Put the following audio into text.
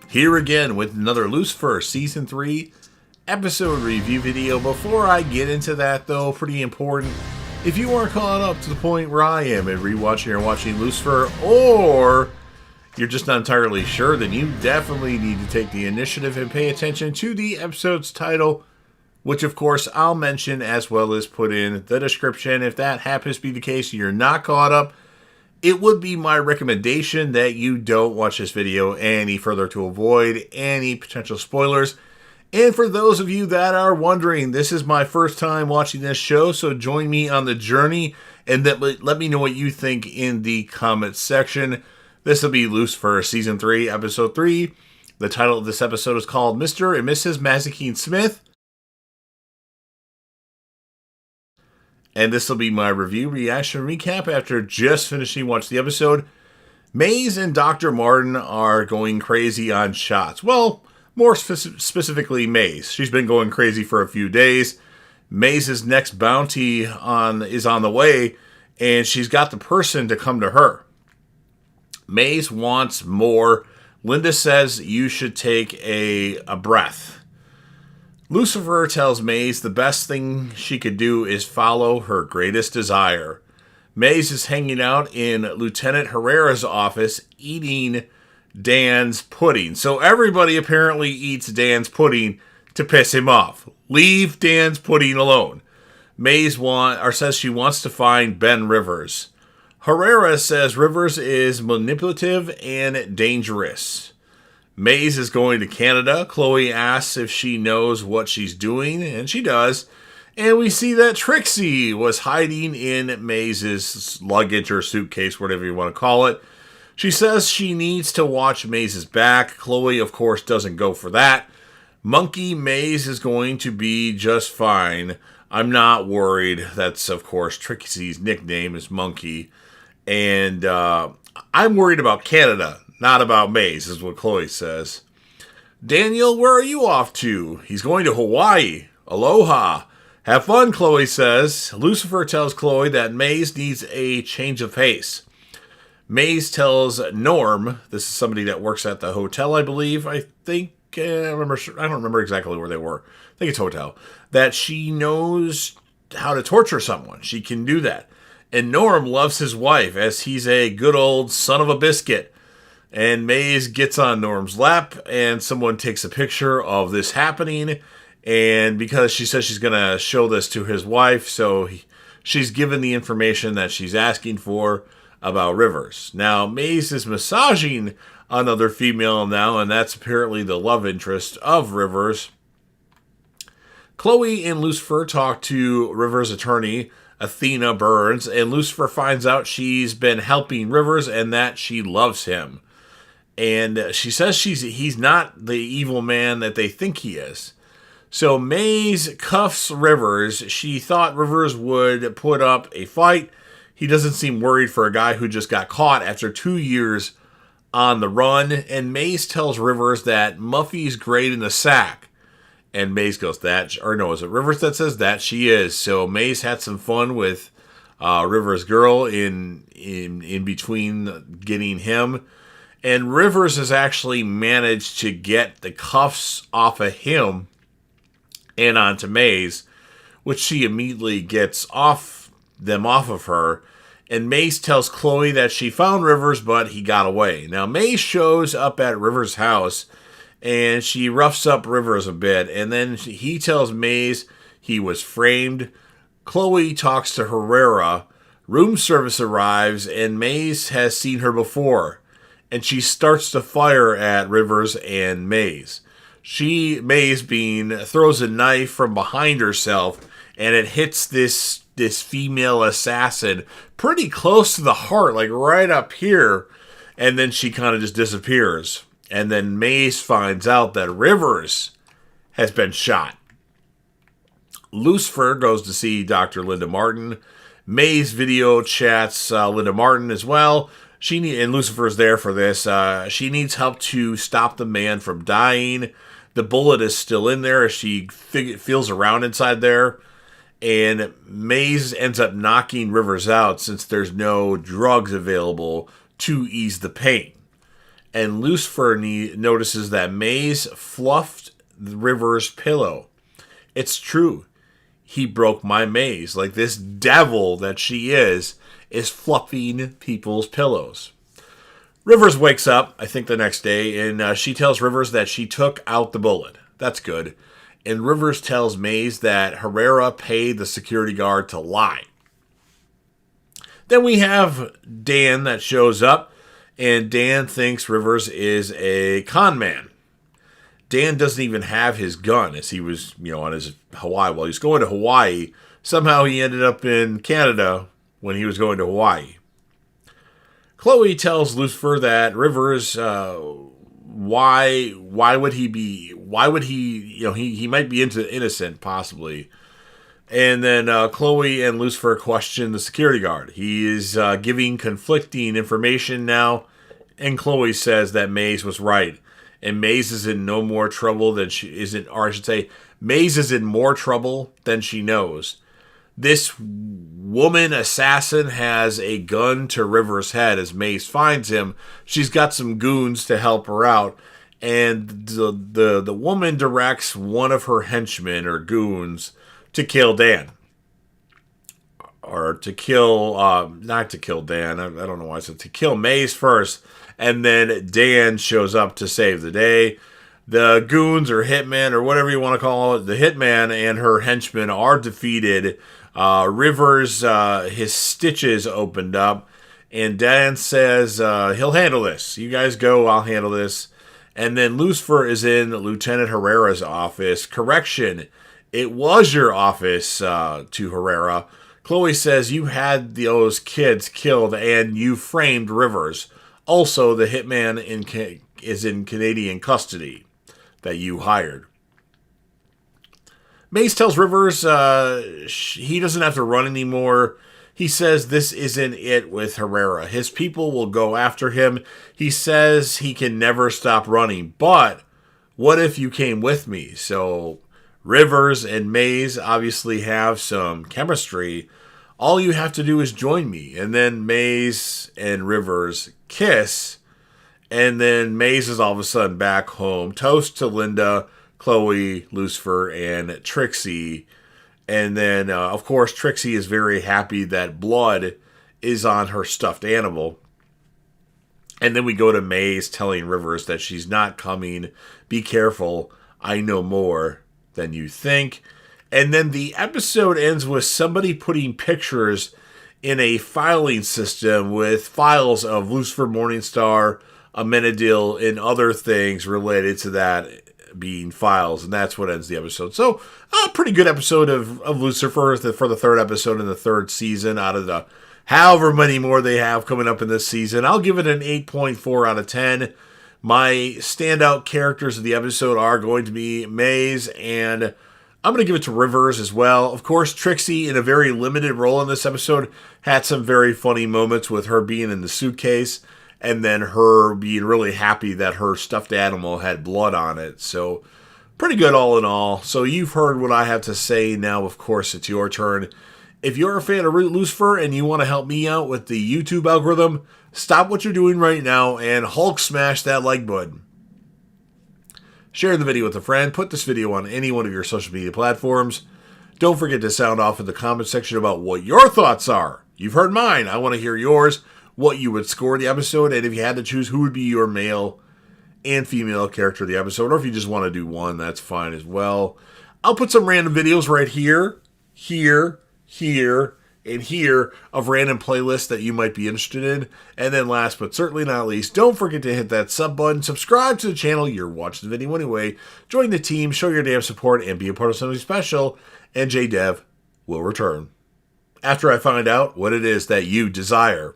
Here again with another Lucifer Season 3 episode review video. Before I get into that though, pretty important, if you aren't caught up to the point where I am at rewatching or watching Lucifer, or you're just not entirely sure, then you definitely need to take the initiative and pay attention to the episode's title, which of course I'll mention as well as put in the description. If that happens to be the case and you're not caught up, it would be my recommendation that you don't watch this video any further to avoid any potential spoilers. And for those of you that are wondering, this is my first time watching this show, so join me on the journey and let me know what you think in the comments section. This will be Lucifer Season 3, Episode 3. The title of this episode is called Mr. and Mrs. Mazikeen Smith. And this will be my review, reaction, recap after just finishing watching the episode. Maze and Dr. Martin are going crazy on shots. Well, more specifically Maze. She's been going crazy for a few days. Maze's next bounty is on the way, and she's got the person to come to her. Maze wants more. Linda says you should take a breath. Lucifer tells Maze the best thing she could do is follow her greatest desire. Maze is hanging out in Lieutenant Herrera's office eating Dan's pudding. So everybody apparently eats Dan's pudding to piss him off. Leave Dan's pudding alone. Maze says she wants to find Ben Rivers. Herrera says Rivers is manipulative and dangerous. Maze is going to Canada. Chloe asks if she knows what she's doing, and she does. And we see that Trixie was hiding in Maze's luggage or suitcase, whatever you want to call it. She says she needs to watch Maze's back. Chloe, of course, doesn't go for that. Monkey Maze is going to be just fine. I'm not worried. That's, of course, Trixie's nickname is Monkey. And I'm worried about Canada. Not about Maze, is what Chloe says. Daniel, where are you off to? He's going to Hawaii. Aloha. Have fun, Chloe says. Lucifer tells Chloe that Maze needs a change of pace. Maze tells Norm, this is somebody that works at the hotel, I believe. I don't remember exactly where they were. I think it's hotel. That she knows how to torture someone. She can do that. And Norm loves his wife, as he's a good old son of a biscuit. And Maze gets on Norm's lap, and someone takes a picture of this happening. And because she says she's going to show this to his wife, so she's given the information that she's asking for about Rivers. Now, Maze is massaging another female now, and that's apparently the love interest of Rivers. Chloe and Lucifer talk to Rivers' attorney, Athena Burns, and Lucifer finds out she's been helping Rivers and that she loves him. And she says he's not the evil man that they think he is. So Maze cuffs Rivers. She thought Rivers would put up a fight. He doesn't seem worried for a guy who just got caught after 2 years on the run. And Maze tells Rivers that Muffy's great in the sack. And Maze goes, is it Rivers that says that? She is. So Maze had some fun with Rivers' girl in between getting him. And Rivers has actually managed to get the cuffs off of him and onto Maze, which she immediately gets them off of her. And Maze tells Chloe that she found Rivers, but he got away. Now, Maze shows up at Rivers' house, and she roughs up Rivers a bit. And then he tells Maze he was framed. Chloe talks to Herrera. Room service arrives, and Maze has seen her before. And she starts to fire at Rivers and Maze. Maze throws a knife from behind herself, and it hits this female assassin pretty close to the heart, like right up here. And then she kind of just disappears. And then Maze finds out that Rivers has been shot. Lucifer goes to see Dr. Linda Martin. Maze video chats Linda Martin as well. And Lucifer's there for this. She needs help to stop the man from dying. The bullet is still in there as she feels around inside there. And Maze ends up knocking Rivers out since there's no drugs available to ease the pain. And Lucifer notices that Maze fluffed River's pillow. It's true. He broke my maze. Like, this devil that she is fluffing people's pillows. Rivers wakes up, I think the next day, and she tells Rivers that she took out the bullet. That's good. And Rivers tells Maze that Herrera paid the security guard to lie. Then we have Dan that shows up, and Dan thinks Rivers is a con man. Dan doesn't even have his gun as he was, on his Hawaii. While he was going to Hawaii, somehow he ended up in Canada when he was going to Hawaii. Chloe tells Lucifer that Rivers, why would he, he might be innocent, possibly. And then Chloe and Lucifer question the security guard. He is giving conflicting information now, and Chloe says that Maze was right. And Maze is in no more trouble than she isn't, or I should say, Maze is in more trouble than she knows. This woman assassin has a gun to River's head as Maze finds him. She's got some goons to help her out, and the woman directs one of her henchmen or goons to kill Dan. Or to kill, not to kill Dan, I don't know why I said to kill Maze first, and then Dan shows up to save the day. The goons or hitmen or whatever you want to call it, the hitman and her henchmen are defeated. Rivers, his stitches opened up, and Dan says he'll handle this. You guys go, I'll handle this. And then Lucifer is in Lieutenant Herrera's office. Correction, it was your office to Herrera. Chloe says you had those kids killed and you framed Rivers. Also, the hitman is in Canadian custody that you hired. Maze tells Rivers he doesn't have to run anymore. He says this isn't it with Herrera. His people will go after him. He says he can never stop running. But what if you came with me? So Rivers and Maze obviously have some chemistry. All you have to do is join me. And then Maze and Rivers kiss. And then Maze is all of a sudden back home. Toast to Linda, Chloe, Lucifer, and Trixie. And then, of course, Trixie is very happy that blood is on her stuffed animal. And then we go to Maze telling Rivers that she's not coming. Be careful. I know more than you think. And then the episode ends with somebody putting pictures in a filing system with files of Lucifer Morningstar, Amenadiel, and other things related to that being files. And that's what ends the episode. So, a pretty good episode of Lucifer for the third episode in the third season out of the however many more they have coming up in this season. I'll give it an 8.4 out of 10. My standout characters of the episode are going to be Maze, and I'm going to give it to Rivers as well. Of course, Trixie, in a very limited role in this episode, had some very funny moments with her being in the suitcase and then her being really happy that her stuffed animal had blood on it. So, pretty good all in all. So, you've heard what I have to say. Now, of course, it's your turn. If you're a fan of Lucifer and you want to help me out with the YouTube algorithm, stop what you're doing right now and Hulk smash that like button. Share the video with a friend. Put this video on any one of your social media platforms. Don't forget to sound off in the comment section about what your thoughts are. You've heard mine. I want to hear yours. What you would score the episode. And if you had to choose, who would be your male and female character of the episode. Or if you just want to do one, that's fine as well. I'll put some random videos right here, and here of random playlists that you might be interested in. And then last but certainly not least, don't forget to hit that sub button, subscribe to the channel, you're watching the video anyway, join the team, show your damn support, and be a part of something special, and JDev will return. After I find out what it is that you desire.